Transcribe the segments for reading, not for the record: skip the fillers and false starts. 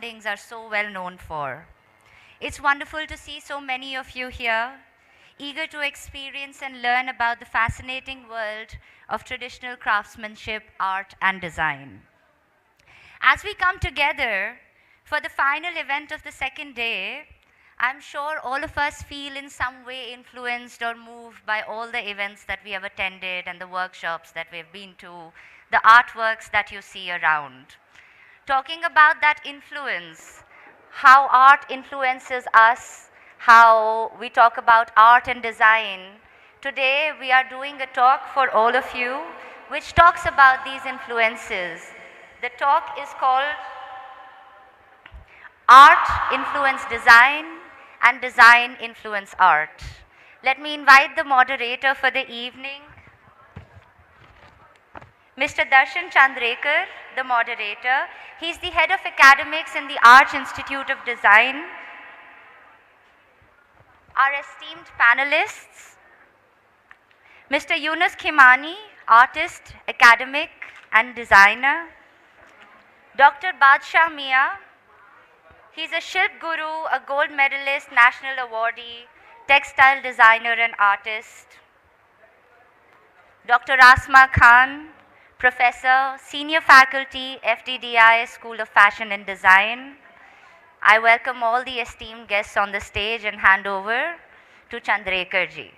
surroundings are so well known for. It's wonderful to see so many of you here, eager to experience and learn about the fascinating world of traditional craftsmanship, art, and design. As we come together for the final event of the second day, I'm sure all of us feel in some way influenced or moved by all the events that we have attended and the workshops that we've been to, the artworks that you see around. Talking about that influence, how art influences us, how we talk about art and design. Today we are doing a talk for all of you which talks about these influences. The talk is called Art Influence Design and Design Influence Art. Let me invite the moderator for the evening, Mr. Darshan Chandraker, the moderator. He's the head of academics in the Arts Institute of Design. Our esteemed panelists, Mr. Yunus Khimani, artist, academic, and designer. Dr. Badhsha Miya, he's a Shilp Guru, a gold medalist, national awardee, textile designer and artist. Dr. Ashma Khan, professor, senior faculty, FDDI, School of Fashion and Design. I welcome all the esteemed guests on the stage and hand over to Chandraker ji.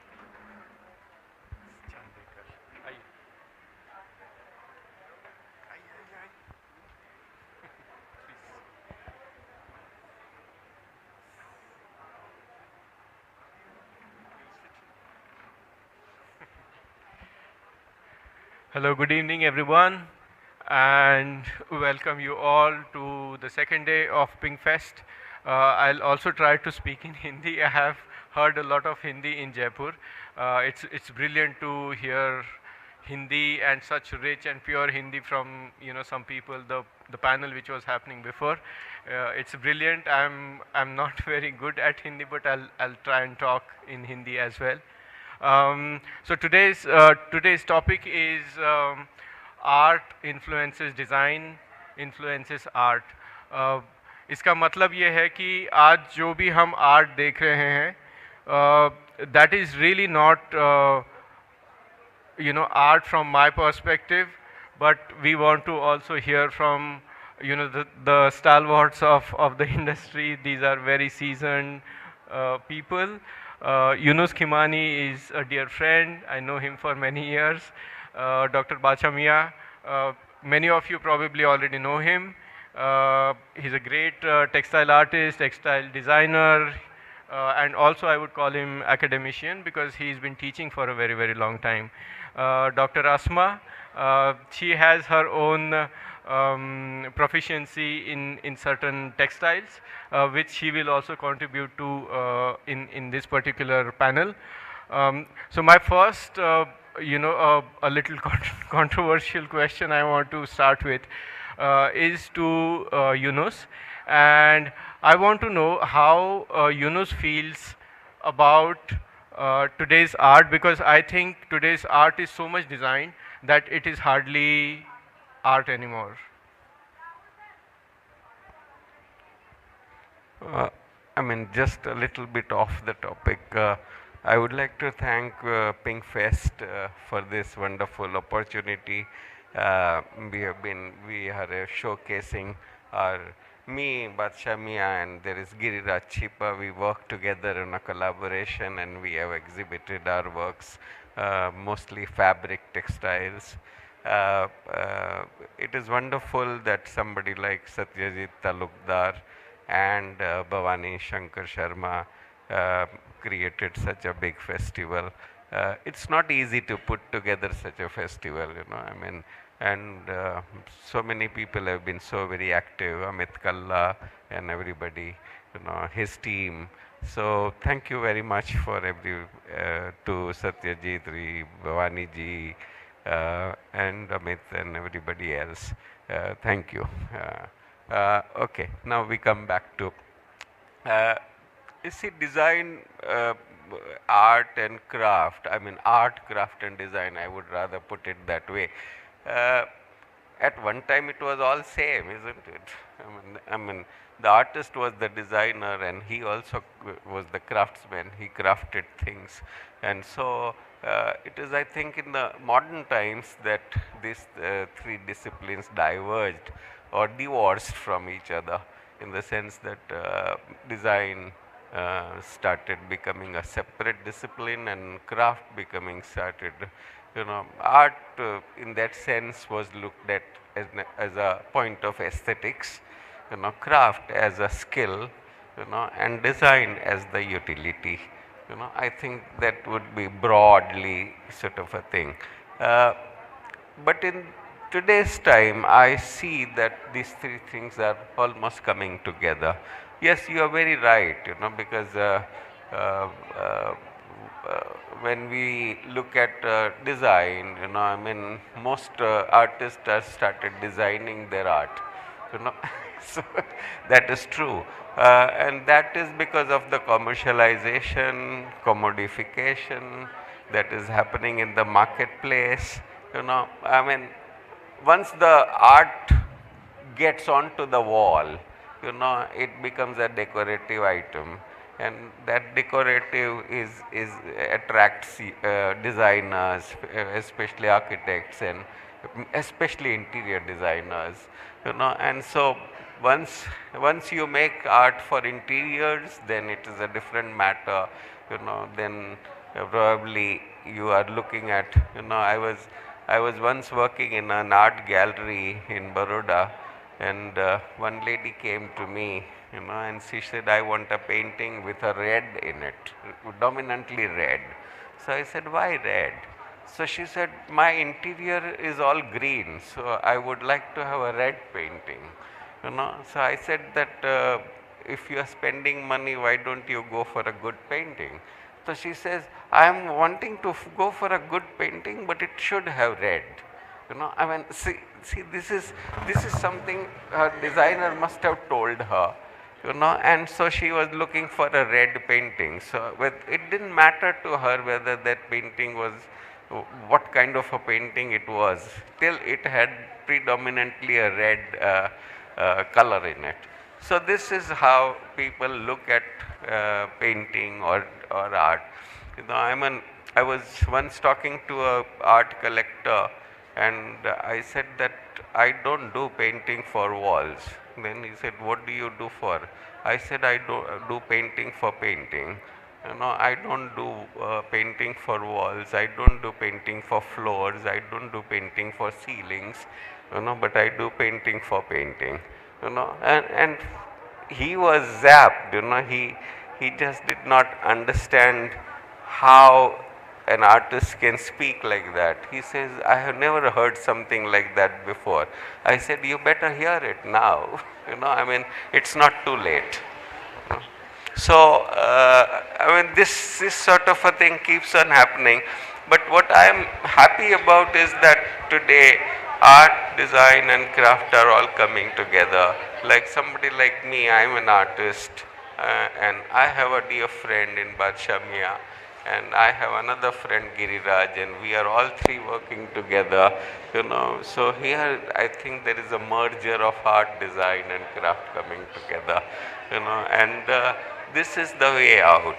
Hello, good evening everyone, and welcome you all to the second day of Pink Fest. I'll also try to speak in Hindi. I have heard a lot of Hindi in Jaipur. It's brilliant to hear Hindi and such rich and pure Hindi from some people. The panel which was happening before, it's brilliant. I'm not very good at Hindi, but I'll try and talk in Hindi as well. So today's topic is art influences design, influences art. इसका मतलब ये है कि आज जो भी हम art देख रहे हैं, that is really not art from my perspective, but we want to also hear from the stalwarts of the industry. These are very seasoned people. Yunus Khimani is a dear friend. I know him for many years. Dr. Badhsha Miya, many of you probably already know him. He's a great textile artist, textile designer, and also I would call him academician because he's been teaching for a very, very long time. Dr. Ashma, she has her own proficiency in certain textiles, which she will also contribute to in this particular panel. So my first, a little controversial question I want to start with is to Yunus, and I want to know how Yunus feels about today's art, because I think today's art is so much design that it is hardly art anymore. I mean, just a little bit off the topic. I would like to thank Pink Fest for this wonderful opportunity. We are showcasing me, Badhsha Miya, and there is Giriraj Chipa. We work together in a collaboration, and we have exhibited our works, mostly fabric textiles. It is wonderful that somebody like Satyajit Talukdar and Bhavani Shankar Sharma created such a big festival. It's not easy to put together such a festival, I mean, and so many people have been so very active, Amit Kalla and everybody, his team. So thank you very much for to Satyajit ji, Bhavani ji, and Amit and everybody else. Thank you. Okay, now we come back to you see, design, art and craft. I mean, art, craft and design, I would rather put it that way. at one time it was all same, isn't it? I mean, the artist was the designer, and he also was the craftsman. He crafted things, and so it is, I think, in the modern times that these three disciplines diverged or divorced from each other, in the sense that design started becoming a separate discipline, and craft becoming started, art in that sense was looked at as a point of aesthetics, craft as a skill, and design as the utility. I think that would be broadly sort of a thing. Uh, but in today's time, I see that these three things are almost coming together. Yes, you are very right, because uh, uh, when we look at design, I mean, most artists have started designing their art, so that is true. And that is because of the commercialization, commodification that is happening in the marketplace. I mean, once the art gets onto the wall, it becomes a decorative item, and that decorative is attracts designers, especially architects, and especially interior designers, and so once you make art for interiors, then it is a different matter, then probably you are looking at, I was once working in an art gallery in Baroda, and one lady came to me, and she said, I want a painting with a red in it, dominantly red. So I said, why red? So she said, my interior is all green, so I would like to have a red painting. So I said that if you are spending money, why don't you go for a good painting? So she says, I am wanting to go for a good painting, but it should have red. I mean, see, this is something her designer must have told her, and so she was looking for a red painting. So it didn't matter to her whether that painting was, what kind of a painting it was, till it had predominantly a red color in it. So this is how people look at painting or art. I was once talking to a art collector, and I said that I don't do painting for walls. Then he said, what do you do for? I said, I do painting for painting. I don't do painting for walls. I don't do painting for floors. I don't do painting for ceilings. But I do painting for painting. And he was zapped. He just did not understand how an artist can speak like that. He says, I have never heard something like that before. I said, you better hear it now. I mean, it's not too late. So, I mean, this sort of a thing keeps on happening. But what I am happy about is that today art, design, and craft are all coming together. Like somebody like me, I am an artist, and I have a dear friend in Badhsha Miya, and I have another friend, Giriraj, and we are all three working together. So here I think there is a merger of art, design, and craft coming together. And this is the way out.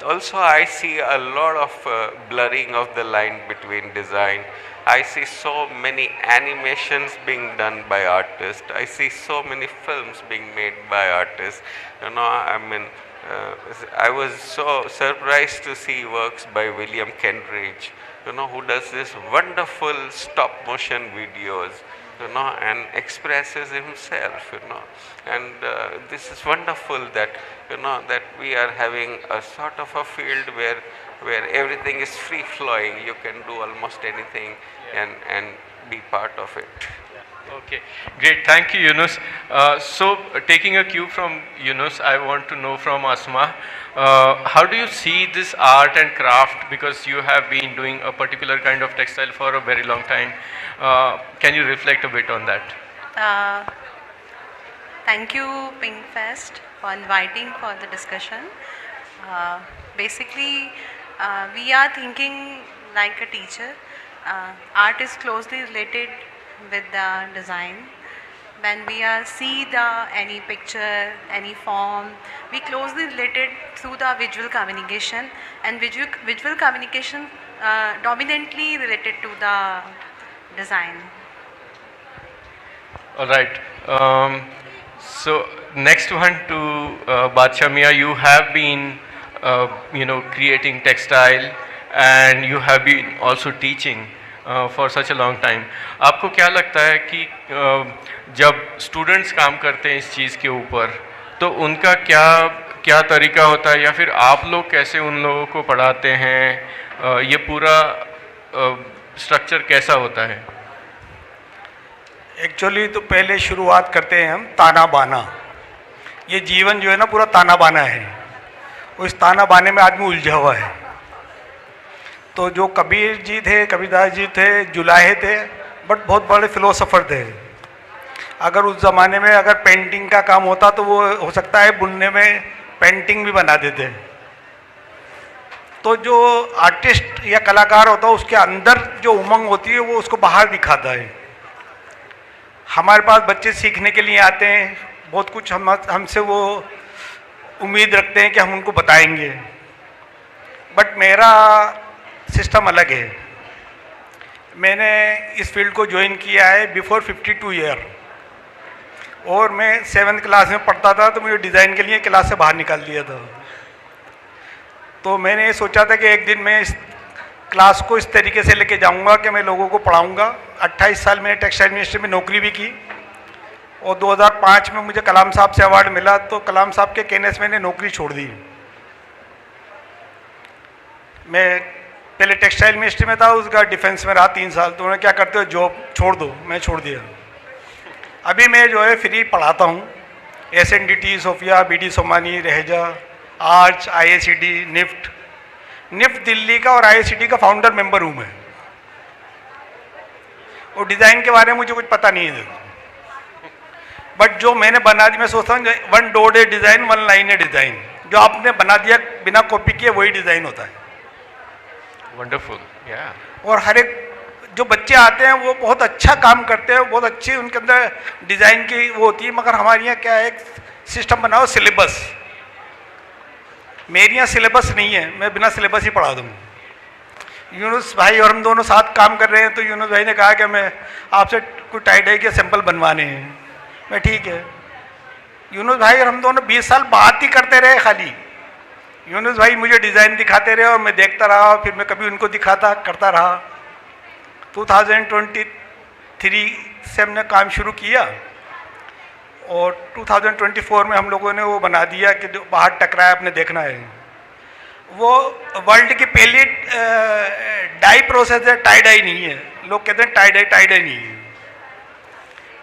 Also, I see a lot of blurring of the line between design. I see so many animations being done by artists. I see so many films being made by artists. I mean, I was so surprised to see works by William Kentridge, who does this wonderful stop motion videos, and expresses himself, and this is wonderful that, that we are having a sort of a field where everything is free flowing. You can do almost anything and be part of it. Okay, great. Thank you, Yunus. So, taking a cue from Yunus, I want to know from Ashma, how do you see this art and craft? Because you have been doing a particular kind of textile for a very long time. Can you reflect a bit on that? Thank you, Pinkfest, for inviting for the discussion. Basically, we are thinking like a teacher. Art is closely related with the design. When we see any picture, any form, we closely relate it through the visual communication, and visual communication dominantly related to the design. All right. So next one to Badhsha Miya, you have been, creating textile, and you have been also teaching for such a long time. आपको क्या लगता है कि जब students काम करते हैं इस चीज़ के ऊपर, तो उनका क्या क्या तरीका होता है, या फिर आप लोग कैसे उन लोगों को पढ़ाते हैं? ये पूरा स्ट्रक्चर कैसा होता है? एक्चुअली तो पहले शुरुआत करते हैं हम ताना बाना। ये जीवन जो है ना पूरा ताना बाना है, उस ताना बाने में आदमी उलझा हुआ है। तो जो कबीर जी थे, कबीरदास जी थे, जुलाहे थे, बट बहुत बड़े फिलोसोफर थे। अगर उस ज़माने में अगर पेंटिंग का काम होता तो वो हो सकता है बुनने में पेंटिंग भी बना देते। तो जो आर्टिस्ट या कलाकार होता है उसके अंदर जो उमंग होती है वो उसको बाहर दिखाता है। हमारे पास बच्चे सीखने के लिए आते हैं, बहुत कुछ हमसे वो उम्मीद रखते हैं कि हम उनको बताएंगे, बट मेरा सिस्टम अलग है। मैंने इस फील्ड को ज्वाइन किया है बिफोर 52 ईयर, और मैं 7th क्लास में पढ़ता था तो मुझे डिज़ाइन के लिए क्लास से बाहर निकाल दिया था। तो मैंने ये सोचा था कि एक दिन मैं इस क्लास को इस तरीके से लेके जाऊंगा कि मैं लोगों को पढ़ाऊंगा। 28 साल मैंने टेक्सटाइल मिनिस्ट्री में नौकरी भी की, और 2005 में मुझे कलाम साहब से अवार्ड मिला, तो कलाम साहब के कहने से मैंने नौकरी छोड़ दी। मैं पहले टेक्सटाइल मिनिस्ट्री में था, उसका डिफेंस में रहा 3 साल। तो उन्होंने क्या करते हो जॉब छोड़ दो, मैं छोड़ दिया। अभी मैं जो है फ्री पढ़ाता हूँ, SNDT, Sophia, BD Somani, Raheja, arch, IACD, NIFT Delhi का और IACD का फाउंडर मेंबर हूँ मैं। और डिज़ाइन के बारे में मुझे कुछ पता नहीं है, बट जो मैंने बना दी, मैं सोचता हूँ 1 डॉट है डिज़ाइन, 1 लाइन है डिज़ाइन। जो आपने बना दिया बिना कॉपी किए वही डिज़ाइन होता है। वंडरफुल, या। और हर एक जो बच्चे आते हैं वो बहुत अच्छा काम करते हैं, बहुत अच्छी उनके अंदर डिज़ाइन की वो होती है। मगर हमारे यहाँ क्या है, एक सिस्टम बनाओ सिलेबस। मेरे यहाँ सिलेबस नहीं है, मैं बिना सिलेबस ही पढ़ा दूँ। यूनुस भाई और हम दोनों साथ काम कर रहे हैं, तो यूनुस भाई ने कहा कि मैं आपसे कुछ टाई डाई के सैंपल बनवाने हैं। मैं ठीक है। यूनुस भाई और हम दोनों 20 साल बात ही करते रहे खाली। यूनुस भाई मुझे डिज़ाइन दिखाते रहे और मैं देखता रहा, फिर मैं कभी उनको दिखाता करता रहा। 2023 से हमने काम शुरू किया, और 2024 में हम लोगों ने वो बना दिया कि जो बाहर टकराया आपने देखना है। वो वर्ल्ड की पहली डाई प्रोसेस है, टाई डाई नहीं है। लोग कहते हैं टाई डाई नहीं है,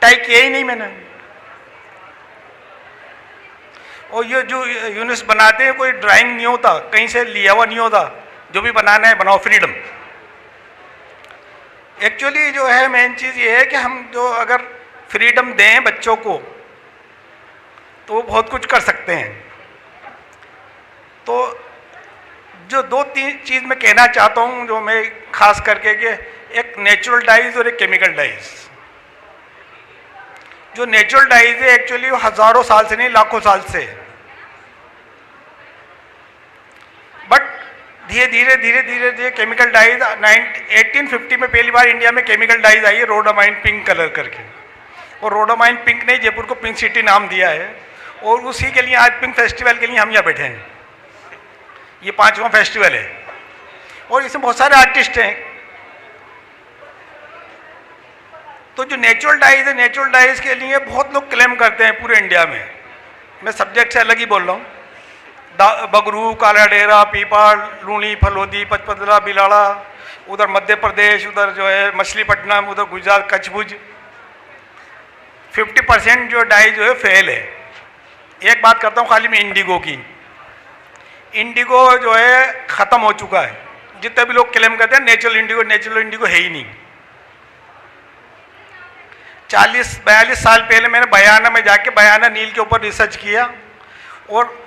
टाई किया ही नहीं मैंने। और ये जो यूनिट्स बनाते हैं कोई ड्राइंग नहीं होता, कहीं से लिया हुआ नहीं होता, जो भी बनाना है बनाओ, फ्रीडम। एक्चुअली जो है मेन चीज़ ये है कि हम जो अगर फ्रीडम दें बच्चों को तो वो बहुत कुछ कर सकते हैं। तो जो 2-3 चीज़ मैं कहना चाहता हूँ, जो मैं खास करके कि एक नेचुरल डाइज और एक केमिकल डाइज। जो नेचुरल डाइज है एक्चुअली वो हज़ारों साल से नहीं लाखों साल से है, बट धीरे धीरे केमिकल डाइज 1850 में पहली बार इंडिया में केमिकल डाइज आई है, रोडामाइन पिंक कलर करके। और रोडामाइन पिंक ने जयपुर को पिंक सिटी नाम दिया है, और उसी के लिए आज पिंक फेस्टिवल के लिए हम यहाँ बैठे हैं। ये 5वां फेस्टिवल है, और इसमें बहुत सारे आर्टिस्ट हैं। तो जो नेचुरल डाइज है, नेचुरल डाइज के लिए बहुत लोग क्लेम करते हैं पूरे इंडिया में। मैं सब्जेक्ट से अलग ही बोल रहा हूँ। बगरू, काला डेरा, पीपल, लूणी, फलोदी, पचपदरा, बिलाड़ा, उधर मध्य प्रदेश, उधर जो है मछलीपट्टनम, उधर गुजरात, कच्छ भुज। 50% जो डाई जो है फेल है। एक बात करता हूँ खाली मैं इंडिगो की। इंडिगो जो है ख़त्म हो चुका है। जितने भी लोग क्लेम करते हैं नेचुरल इंडिगो है ही नहीं। 40-42 साल पहले मैंने बयाना में जाके बयाना नील के ऊपर रिसर्च किया, और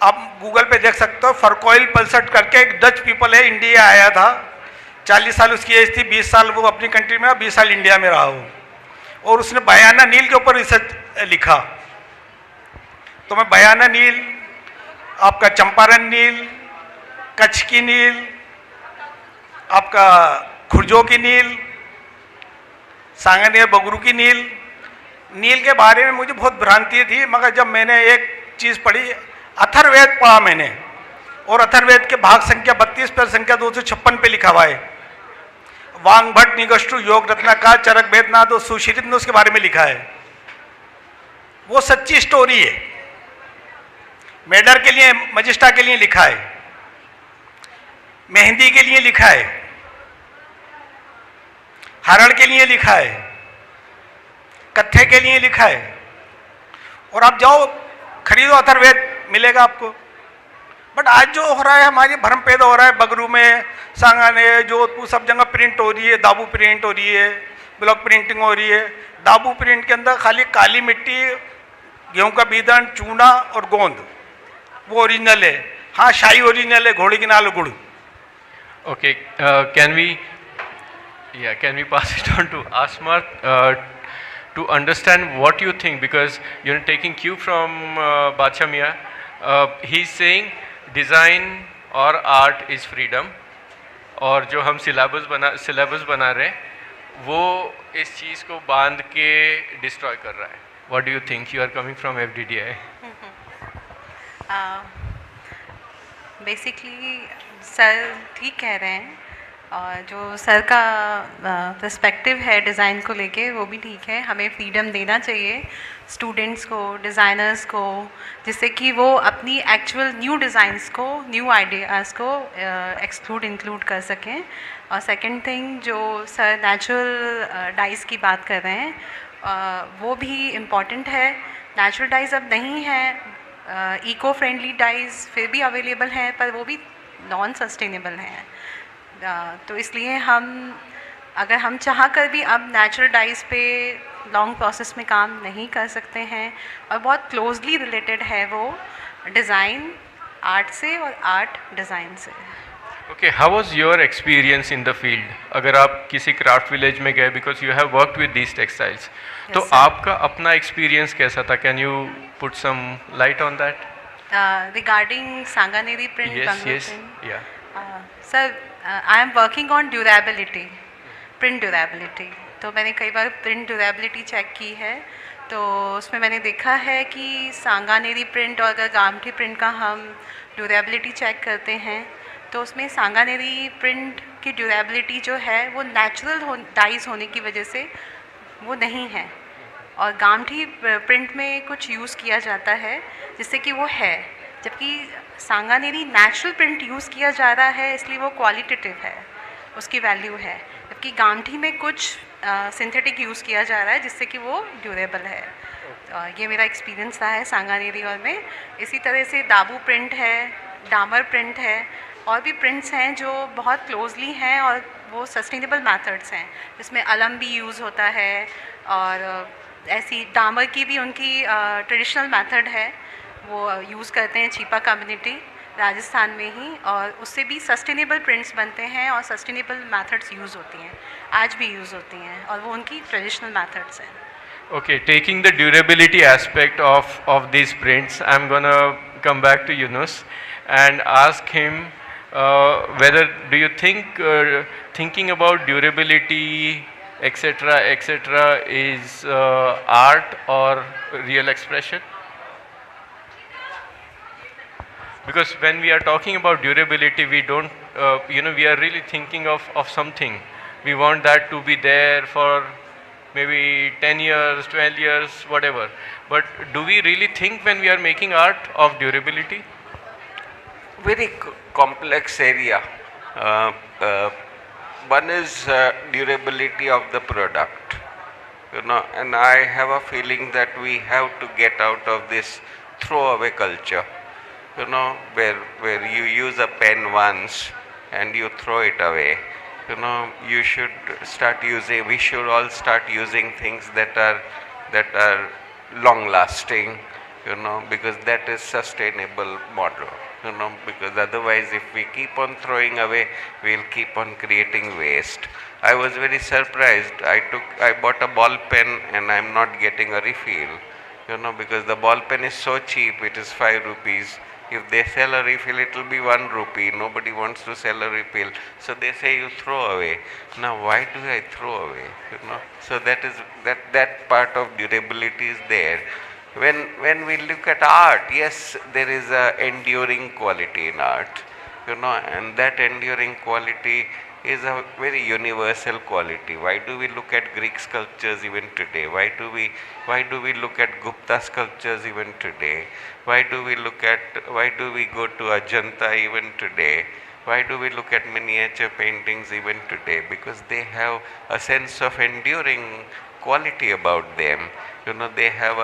आप गूगल पे देख सकते हो। फरकोइल पल्सट करके एक डच पीपल है, इंडिया आया था। 40 साल उसकी एज थी, 20 साल वो अपनी कंट्री में, 20 साल इंडिया में रहा हो। और उसने बयाना नील के ऊपर रिसर्च लिखा। तो मैं बयाना नील, आपका चंपारण नील, कच्छ की नील, आपका खुर्जो की नील, सांगानेर बगरू की नील, नील के बारे में मुझे बहुत भ्रांति थी, मगर जब मैंने एक चीज़ पढ़ी, अथर्ववेद पढ़ा मैंने, और अथर्ववेद के भाग संख्या 32 पर संख्या 256 पे लिखा हुआ है, वांग भट्ट निगष्टु योग रत्नाकार चरक वेदनाथ और सुश्रित ने उसके बारे में लिखा है। वो सच्ची स्टोरी है। मेडर के लिए, मजिस्ट्रा के लिए लिखा है, मेहंदी के लिए लिखा है, हरण के लिए लिखा है, कत्थे के लिए लिखा है। और आप जाओ खरीदो अथर्ववेद, मिलेगा आपको। बट आज जो हो रहा है, हमारी भ्रम पैदा हो रहा है, बगरू में, सांगानेर, जोधपुर, सब जगह प्रिंट हो रही है, दाबू प्रिंट हो रही है, ब्लॉक प्रिंटिंग हो रही है। दाबू प्रिंट के अंदर खाली काली मिट्टी, गेहूं का बीदन, चूना और गोंद, वो ओरिजिनल है। हाँ, शाही ओरिजिनल है, घोड़ी की नाल गुड़। Okay, can we pass it on to Ashma to understand what you think, because you're taking cue from Badhsha Miya. He's saying design or art is freedom, और जो हम syllabus बना रहे हैं वो इस चीज़ को बांध के डिस्ट्रॉय कर रहा है. What do you think? You are coming from FDDI. Basically sir ठीक कह रहे हैं, और जो सर का पर्सपेक्टिव है डिज़ाइन को लेके वो भी ठीक है। हमें फ्रीडम देना चाहिए स्टूडेंट्स को, डिज़ाइनर्स को, जिससे कि वो अपनी एक्चुअल न्यू डिज़ाइंस को, न्यू आइडियाज़ को इंक्लूड कर सकें। और सेकंड थिंग, जो सर नेचुरल डाइस की बात कर रहे हैं वो भी इम्पॉर्टेंट है। नेचुरल डाइस अब नहीं है, इको फ्रेंडली डाइस फिर भी अवेलेबल हैं, पर वो भी नॉन सस्टेनेबल हैं। तो इसलिए अगर हम चाह कर भी अब नेचुरल डाइस पे लॉन्ग प्रोसेस में काम नहीं कर सकते हैं, और बहुत क्लोजली रिलेटेड है वो डिज़ाइन आर्ट से और आर्ट डिज़ाइन से। Okay, how was your experience in the field? अगर आप किसी क्राफ्ट विलेज में गए, because you have worked with these textiles, तो sir. आपका अपना एक्सपीरियंस कैसा था? Can you put some light on that? Regarding Sanganeri print, Yes, Bangla yes, print, yeah. sir, I am working on durability, print durability. तो मैंने कई बार print durability check की है, तो उसमें मैंने देखा है कि सांगानेरी प्रिंट और अगर गामठी प्रिंट का हम ड्यूरेबिलिटी चेक करते हैं तो उसमें सांगानेरी प्रिंट की ड्यूरेबिलिटी जो है वो नेचुरल डाइज होने की वजह से वो नहीं है, और गामठी प्रिंट में कुछ यूज़ किया जाता है जिससे कि वो है, जबकि सांगानेरी नेचुरल प्रिंट यूज़ किया जा रहा है, इसलिए वो क्वालिटेटिव है, उसकी वैल्यू है। जबकि गामठी में कुछ सिंथेटिक यूज़ किया जा रहा है जिससे कि वो ड्यूरेबल है। ये मेरा एक्सपीरियंस रहा है सांगानेरी और में। इसी तरह से दाबू प्रिंट है, डामर प्रिंट है, और भी प्रिंट्स हैं जो बहुत क्लोजली हैं और वो सस्टेनेबल मेथड्स हैं, जिसमें अलम भी यूज़ होता है, और ऐसी डामर की भी उनकी ट्रेडिशनल मेथड है, वो यूज़ करते हैं छिपा कम्युनिटी राजस्थान में ही, और उससे भी सस्टेनेबल प्रिंट्स बनते हैं और सस्टेनेबल मेथड्स यूज़ होती हैं, आज भी यूज़ होती हैं, और वो उनकी ट्रेडिशनल मेथड्स हैं। Okay, taking the durability aspect of these prints, I'm gonna come back to Yunus and ask him whether do you think thinking about durability, etc., is art or real expression? Because when we are talking about durability, we don't, we are really thinking of something. We want that to be there for maybe 10 years, 12 years, whatever. But do we really think when we are making art of durability? Very complex area. One is durability of the product, and I have a feeling that we have to get out of this throwaway culture, where you use a pen once and you throw it away. You should start using, we should all start using things that are long lasting, because that is sustainable model, because otherwise if we keep on throwing away, we'll keep on creating waste. I was very surprised. I bought a ball pen and I'm not getting a refill, because the ball pen is so cheap, it is 5 rupees. If they sell a refill, it will be 1 rupee. Nobody wants to sell a refill. So they say you throw away. Now why do I throw away? So that part of durability is there. When we look at art, yes, there is a enduring quality in art, and that enduring quality is a very universal quality. Why do we look at Greek sculptures even today? Why do we look at Gupta sculptures even today? Why do we go to Ajanta even today? Why do we look at miniature paintings even today? Because they have a sense of enduring quality about them. They have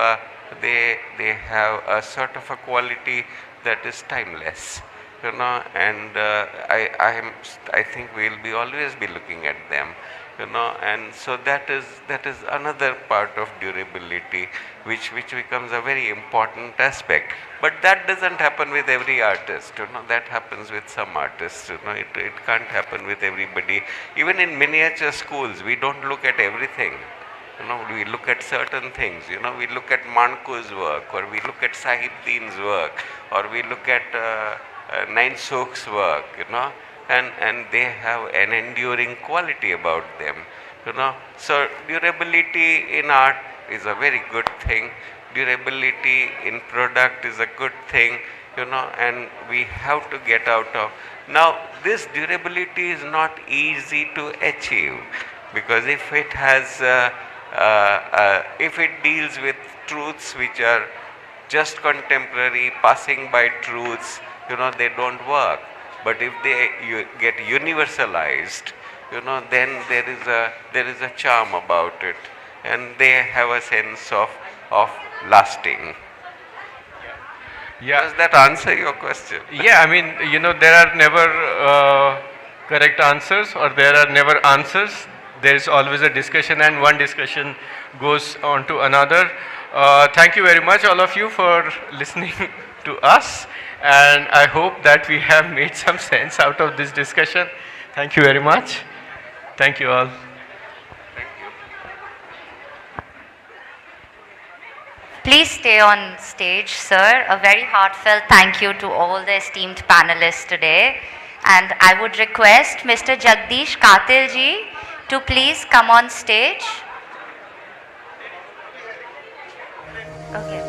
a sort of a quality that is timeless. And I think we'll be always be looking at them, and so that is another part of durability, which becomes a very important aspect. But that doesn't happen with every artist, that happens with some artists, it can't happen with everybody. Even in miniature schools, we don't look at everything. We look at certain things, we look at Manku's work, or we look at Sahibdeen's work, or we look at Nine Soak's work, and they have an enduring quality about them, So durability in art is a very good thing. Durability in product is a good thing, and we have to get out of. Now, this durability is not easy to achieve, because if it has, if it deals with truths which are just contemporary, passing by truths, they don't work. But if they get universalized, then there is a charm about it, and they have a sense of lasting. Yeah. Does that answer your question? Yeah, I mean, there are never correct answers, or there are never answers. There is always a discussion, and one discussion goes on to another. Thank you very much, all of you, for listening to us, and I hope that we have made some sense out of this discussion. Thank you very much. Thank you all. Please stay on stage, sir. A very heartfelt thank you to all the esteemed panelists today. And I would request Mr. Jagdish Katilji to please come on stage. Okay.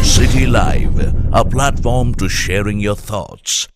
City Live, a platform to sharing your thoughts.